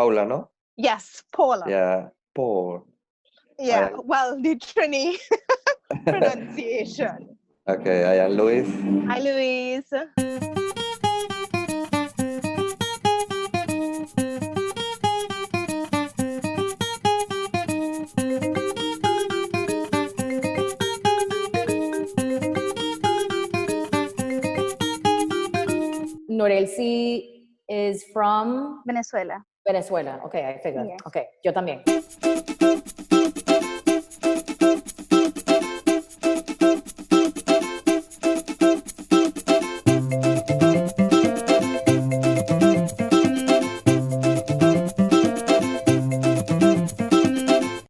Paula, no? Yes, Paula. Yeah, Paul. Yeah, well, the Trini pronunciation. Okay, I am Luis. Hi, Louise. Norelsi is from Venezuela. Venezuela. Okay, I figured. Yes. Okay, yo también.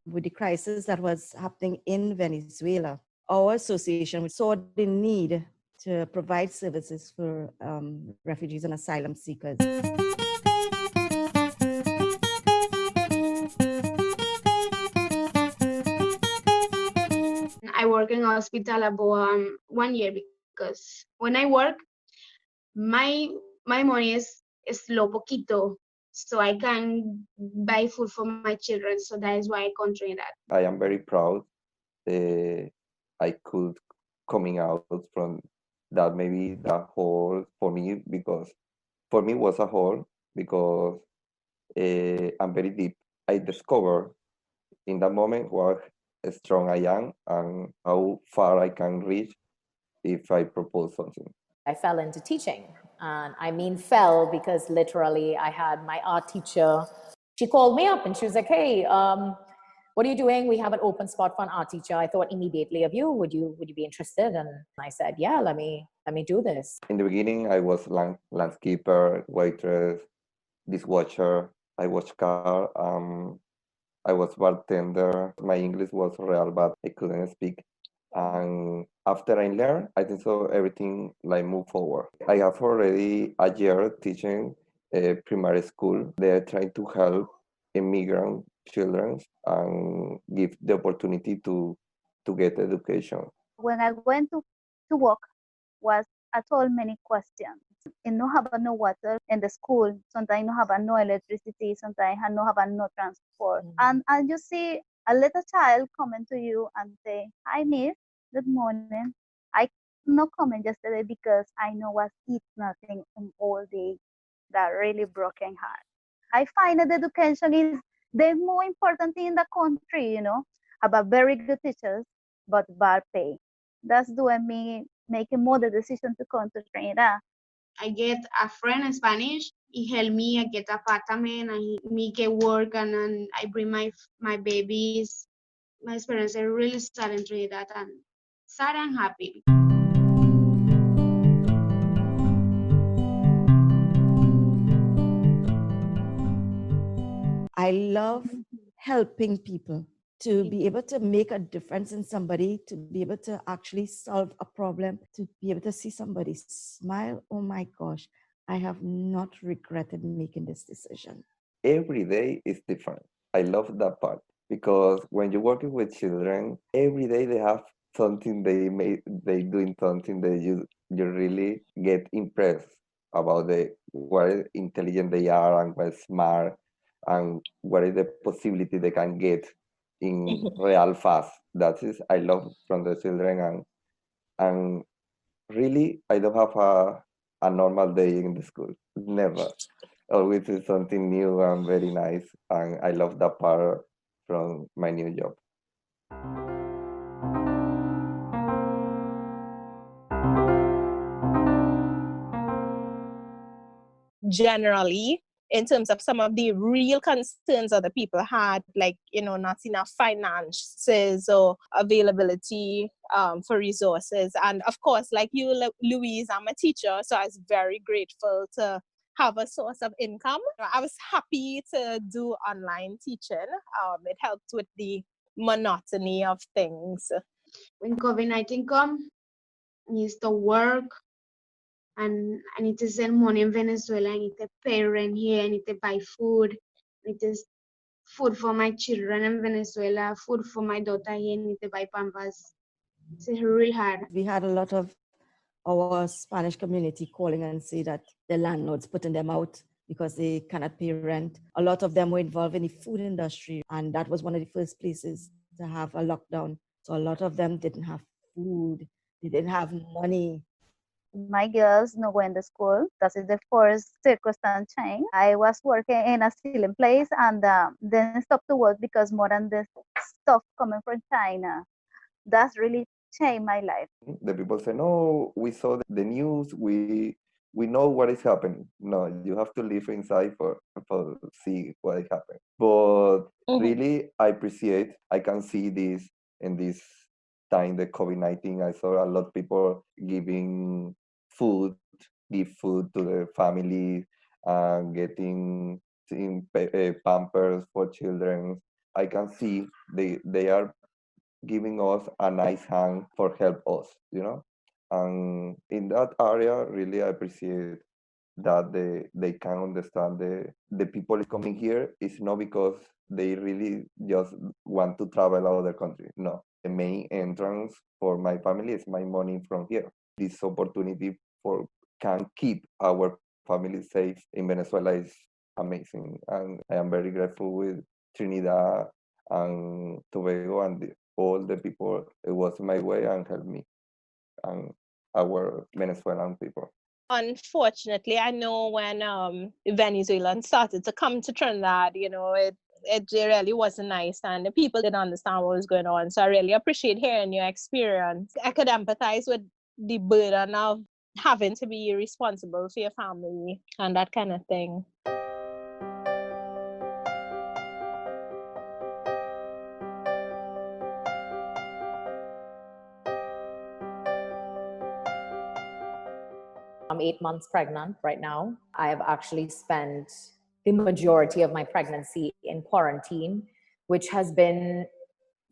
With the crisis that was happening in Venezuela, our association saw the need to provide services for refugees and asylum seekers. I work in a hospital about 1 year because when I work, my money is low poquito, so I can buy food for my children. So that is why I come to Trinidad. I am very proud I could coming out from that, maybe that hole for me, because for me was a hole because I'm very deep. I discovered in that moment what strong I am and how far I can reach if I propose something. I fell into teaching. And I mean fell because literally I had my art teacher. She called me up and she was like, hey, what are you doing? We have an open spot for an art teacher. I thought immediately of you. Would you be interested? And I said, yeah, let me do this. In the beginning, I was landscaper, waitress, dishwasher. I washed car. I was bartender. My English was real, but I couldn't speak. And after I learned, I think so everything like moved forward. I have already a year teaching primary school. They're trying to help immigrant children and give the opportunity to get education. When I went to work, was I told many questions. And no have no water in the school. Sometimes no have no electricity. Sometimes no have no transport. And you see a little child coming to you and say, "Hi, Miss. Good morning. I not coming yesterday because I know was eat nothing all day. That really broken heart. I find that education is the more important thing in the country. About very good teachers, but bad pay. That's doing me making more the decision to come to Trinidad. I get a friend in Spanish. He helped me. I get apartment and me get work and I bring my babies. My experience is really sad in Trinidad and sad and happy. I love helping people to be able to make a difference in somebody, to be able to actually solve a problem, to be able to see somebody smile. Oh my gosh, I have not regretted making this decision. Every day is different. I love that part because when you're working with children, every day they have something they doing something that you really get impressed about what intelligent they are and what smart and what is the possibility they can get in real fast. That is I love from the children and really I don't have a normal day in the school. Never. Always is something new and very nice, and I love that part from my new job. Generally, in terms of some of the real concerns that the people had, like, not enough finances or availability for resources. And of course, like you, Louise, I'm a teacher, so I was very grateful to have a source of income. I was happy to do online teaching. It helped with the monotony of things. When COVID-19 come, I need to work and I need to send money in Venezuela. I need to pay rent here. I need to buy food. I need to food for my children in Venezuela, food for my daughter here. I need to buy pampers. It's real hard. We had a lot of our Spanish community calling and say that the landlords putting them out because they cannot pay rent. A lot of them were involved in the food industry, and that was one of the first places to have a lockdown. So a lot of them didn't have food, they didn't have money. My girls no going to school. That is the first circumstance change. I was working in a ceiling place and then stopped to work because more than this stuff coming from China. That's really changed my life. The people say, no, we saw the news, we know what is happening. No, you have to live inside for see what is happening. But really, I can see this in this time, the COVID-19. I saw a lot of people giving food, give food to the family, getting pampers for children. I can see they are giving us a nice hand for help us, and in that area really I appreciate that they can understand the people is coming here is not because they really just want to travel out of the country. No, the main entrance for my family is my money from here. This opportunity for can keep our family safe in Venezuela is amazing, and I am very grateful with Trinidad and Tobago and all the people it was my way and helped me and our Venezuelan people. Unfortunately, I know when Venezuelans started to come to Trinidad, it really wasn't nice and the people didn't understand what was going on. So I really appreciate hearing your experience. I could empathize with the burden of having to be responsible for your family and that kind of thing. 8 months pregnant right now. I have actually spent the majority of my pregnancy in quarantine, which has been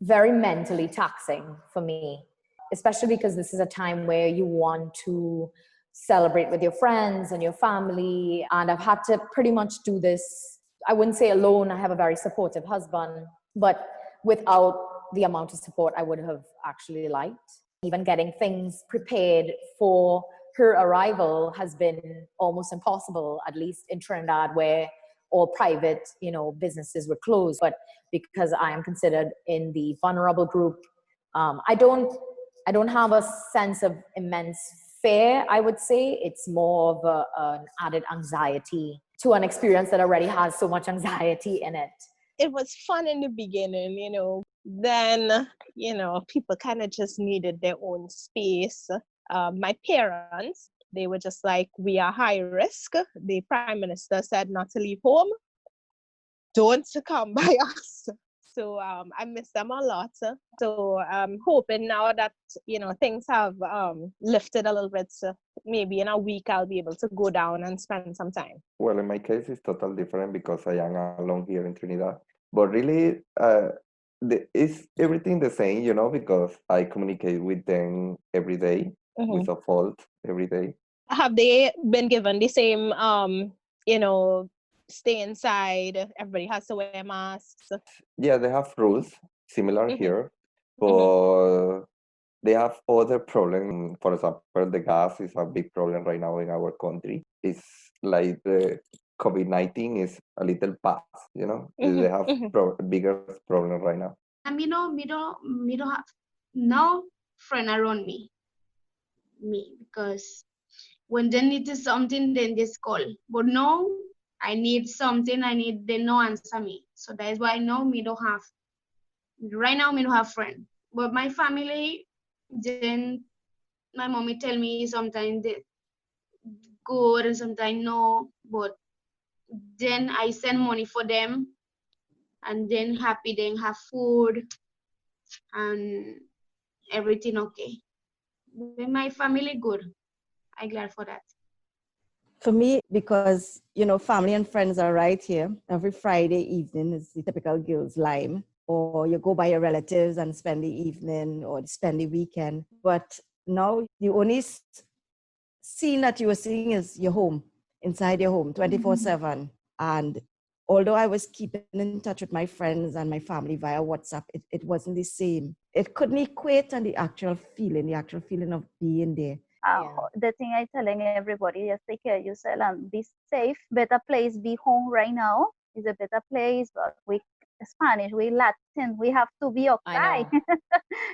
very mentally taxing for me, especially because this is a time where you want to celebrate with your friends and your family. And I've had to pretty much do this, I wouldn't say alone. I have a very supportive husband, but without the amount of support I would have actually liked. Even getting things prepared for her arrival has been almost impossible, at least in Trinidad, where all private, businesses were closed. But because I am considered in the vulnerable group, I don't have a sense of immense fear, I would say. It's more of an added anxiety to an experience that already has so much anxiety in it. It was fun in the beginning, Then, people kind of just needed their own space. My parents, they were just like, we are high risk. The Prime Minister said not to leave home. Don't come by us. So I miss them a lot. So I'm hoping now that, things have lifted a little bit. So maybe in a week I'll be able to go down and spend some time. Well, in my case, it's totally different because I am alone here in Trinidad. But really, is everything the same, because I communicate with them every day with a fault every day. Have they been given the same, stay inside, everybody has to wear masks? Yeah, they have rules similar here, but they have other problems. For example, the gas is a big problem right now in our country. It's like the COVID-19 is a little past, They have bigger problem right now. Me don't have no friend around me because when they need something, then just call. But no, I need something, they no answer me. So that is why me don't have, right now me don't have friend. But my family, then my mommy tell me sometimes they good and sometimes no, but then I send money for them and then happy, then have food and everything okay. With my family good. I'm glad for that. For me, because, family and friends are right here. Every Friday evening is the typical girls' lime. Or you go by your relatives and spend the evening or spend the weekend. But now the only scene that you are seeing is your home, inside your home, 24/7. And although I was keeping in touch with my friends and my family via WhatsApp, it wasn't the same. It couldn't equate on the actual feeling of being there. The thing I telling everybody, just take care of yourself and be safe. Better place be home right now is a better place, but we Spanish, we Latin, we have to be I okay. know.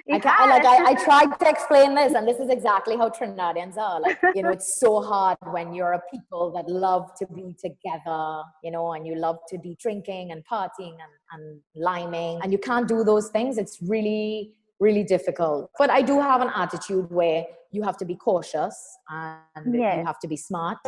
It's I tried to explain this, and this is exactly how Trinidadians are. Like, you know, it's so hard when you're a people that love to be together, you know, and you love to be drinking and partying and liming, and you can't do those things. It's really, really difficult. But I do have an attitude where you have to be cautious and you Yes. have to be smart.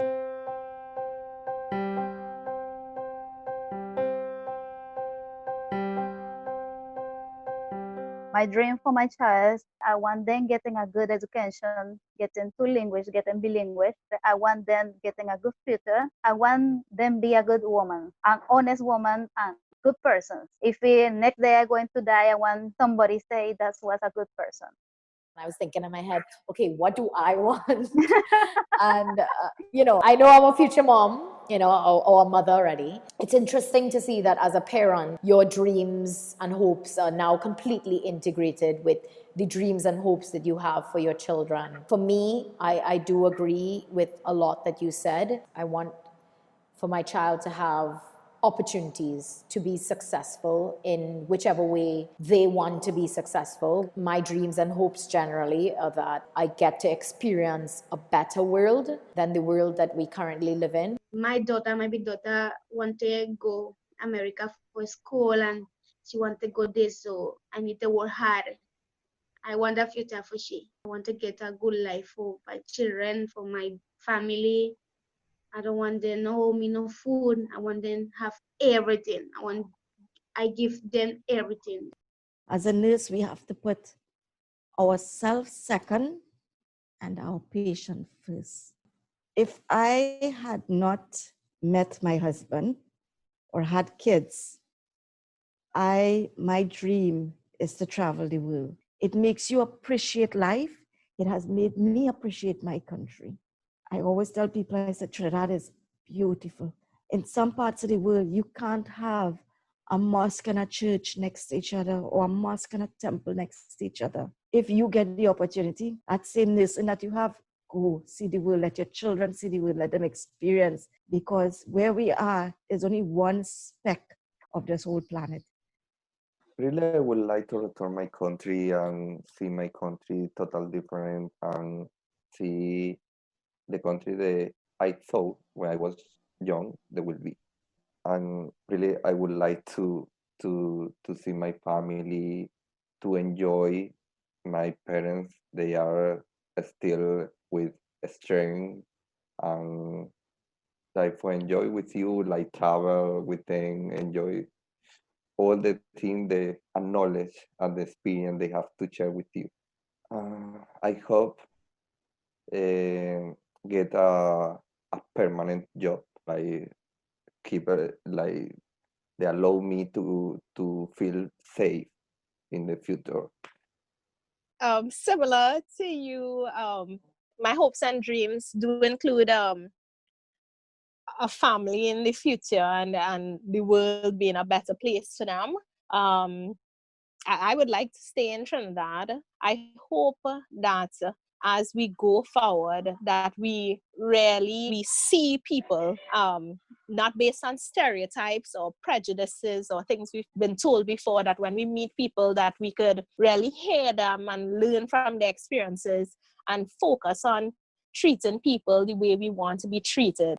My dream for my child, I want them getting a good education, getting two language, getting bilingual. I want them getting a good future. I want them be a good woman, an honest woman, and good person. If next day I'm going to die, I want somebody say that was a good person. I was thinking in my head, okay, what do I want? And, you know, I know I'm a future mom, you know, or a mother already. It's interesting to see that as a parent, your dreams and hopes are now completely integrated with the dreams and hopes that you have for your children. For me, I do agree with a lot that you said. I want for my child to have opportunities to be successful in whichever way they want to be successful. My dreams and hopes generally are that I get to experience a better world than the world that we currently live in. My big daughter, want to go America for school and she want to go there, so I need to work hard. I want a future for she. I want to get a good life for my children, for my family. I don't want them no home, no food. I want them have everything. I give them everything. As a nurse, we have to put ourselves second and our patient first. If I had not met my husband or had kids, my dream is to travel the world. It makes you appreciate life. It has made me appreciate my country. I always tell people, I said, Trinidad is beautiful. In some parts of the world, you can't have a mosque and a church next to each other or a mosque and a temple next to each other. If you get the opportunity, that same nursing that you have, go see the world, let your children see the world, let them experience, because where we are is only one speck of this whole planet. Really, I would like to return my country and see my country totally different and see the country that I thought when I was young there will be. And really, I would like to see my family, to enjoy my parents. They are still with strength and like for enjoy with you, like travel with them, enjoy all the things, the knowledge and the experience they have to share with you. I hope get a permanent job, like keep like they allow me to feel safe in the future. Similar to you, my hopes and dreams do include a family in the future and the world being a better place for them. I would like to stay in Trinidad. I hope that as we go forward, that we see people not based on stereotypes or prejudices or things we've been told before, that when we meet people that we could really hear them and learn from their experiences and focus on treating people the way we want to be treated.